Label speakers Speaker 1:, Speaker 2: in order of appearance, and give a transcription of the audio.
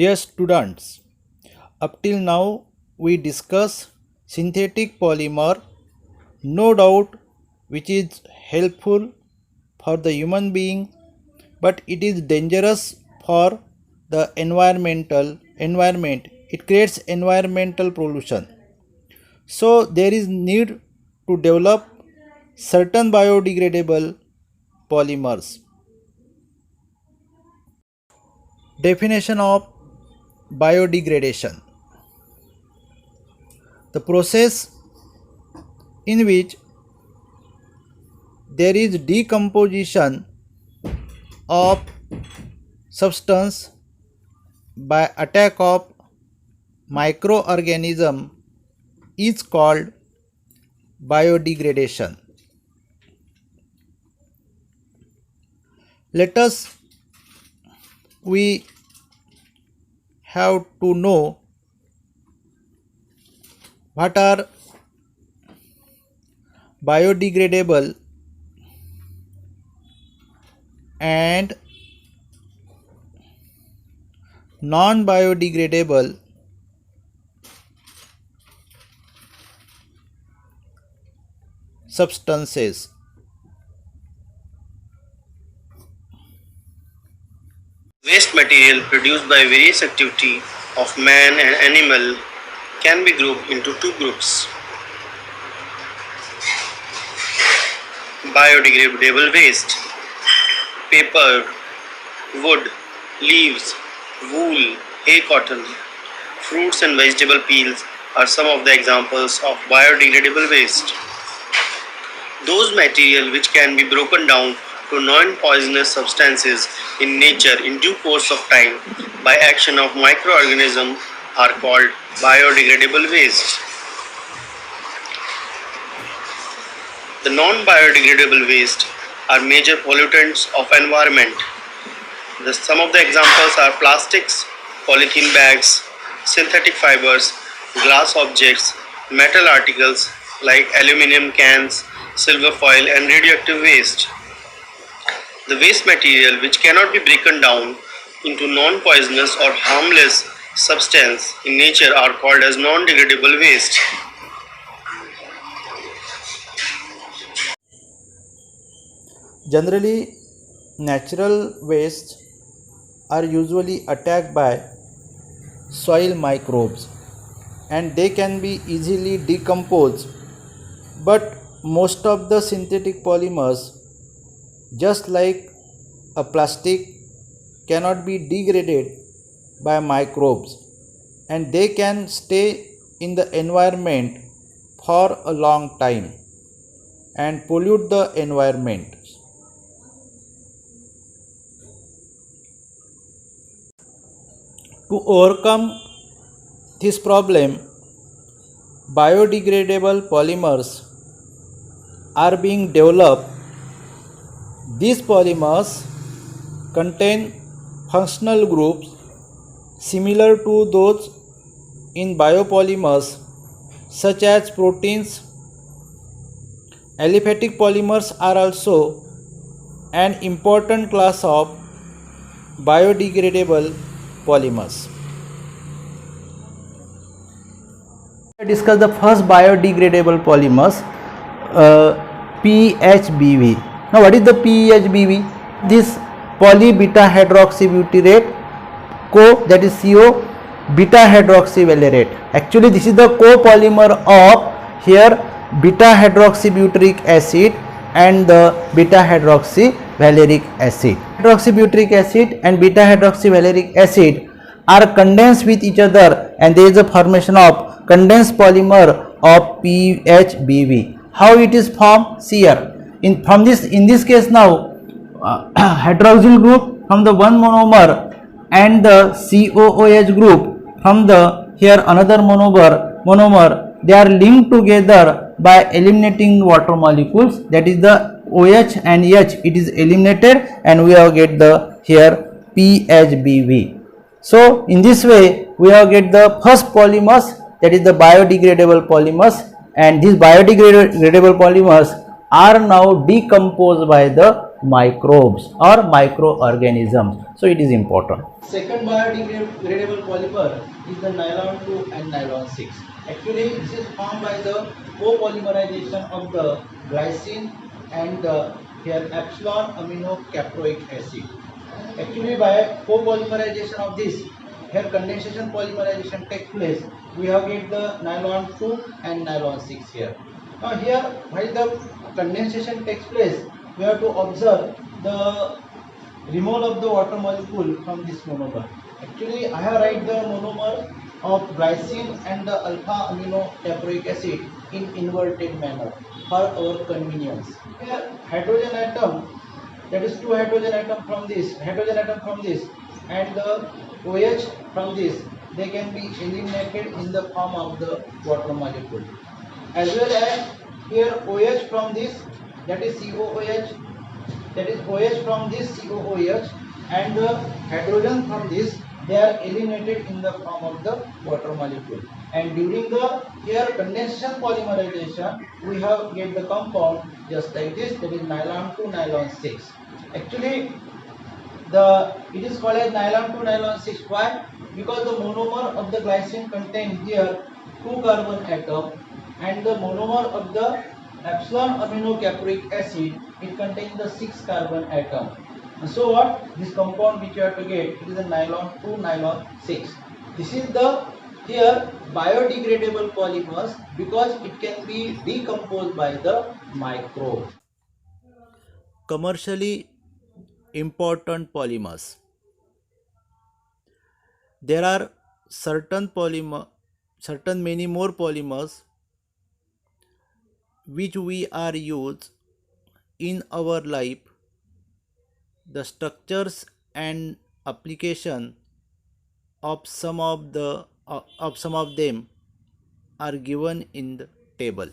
Speaker 1: Dear students, up till now we discuss synthetic polymer, no doubt which is helpful for the human being, but it is dangerous for the environment. It creates environmental pollution. So there is need to develop certain biodegradable polymers. Definition of biodegradation: the process in which there is decomposition of substance by attack of microorganism is called biodegradation. Let us we have to know what are biodegradable and non-biodegradable substances.
Speaker 2: Waste material produced by various activity of man and animal can be grouped into two groups. Biodegradable waste: paper, wood, leaves, wool, hay cotton, fruits and vegetable peels are some of the examples of biodegradable waste. Those material which can be broken down to non-poisonous substances in nature in due course of time by action of microorganisms are called biodegradable waste. The non-biodegradable waste are major pollutants of environment. Some of the examples are plastics, polythene bags, synthetic fibers, glass objects, metal articles like aluminum cans, silver foil and radioactive waste. The waste material which cannot be broken down into non-poisonous or harmless substance in nature are called as non-degradable waste.
Speaker 1: Generally, natural wastes are usually attacked by soil microbes and they can be easily decomposed, but most of the synthetic polymers, just like a plastic, cannot be degraded by microbes and they can stay in the environment for a long time and pollute the environment. To overcome this problem, biodegradable polymers are being developed. These polymers contain functional groups similar to those in biopolymers such as proteins. Aliphatic polymers are also an important class of biodegradable polymers. Let's discuss the first biodegradable polymers, PHBV. Now what is the PHBV? This polybeta hydroxybutyrate that is CO beta hydroxyvalerate. Actually this is the copolymer of here beta hydroxybutyric acid and the beta hydroxyvaleric acid. Hydroxybutyric acid and beta hydroxyvaleric acid are condensed with each other and there is a formation of condensed polymer of PHBV. How it is formed? See here. In this case now hydroxyl group from the one monomer and the COOH group from the here another monomer, they are linked together by eliminating water molecules, that is the OH and H, it is eliminated and we have get the here PHBV. So in this way we have get the first polymers, that is the biodegradable polymers, and these biodegradable polymers are now decomposed by the microbes or microorganisms. So it is important.
Speaker 3: Second biodegradable polymer is the nylon 2 and nylon 6. Actually, this is formed by the copolymerization of the glycine and here epsilon amino caproic acid. Actually, by copolymerization of this, here condensation polymerization takes place. We have get the nylon 2 and nylon 6 here. Now here, while the condensation takes place, we have to observe the removal of the water molecule from this monomer. Actually, I have write the monomer of glycine and the alpha amino caproic acid in inverted manner for our convenience. Here, hydrogen atom, that is two hydrogen atom from this, and the OH from this, they can be eliminated in the form of the water molecule. As well as here OH from this, that is COOH, that is OH from this COOH, and the hydrogen from this, they are eliminated in the form of the water molecule. And during the here condensation polymerization, we have get the compound just like this, that is nylon 2 nylon 6. Actually, it is called as nylon 2 nylon 6. Why? Because the monomer of the glycine contains here 2 carbon atom, and the monomer of the epsilon amino caproic acid, it contains the 6 carbon atom. And so what? This compound which you have to get, it is a nylon 2 nylon 6. This is the here biodegradable polymers because it can be decomposed by the microbe.
Speaker 1: Commercially important polymers. There are certain many more polymers which we are used in our life. The structures and application of some of them are given in the table.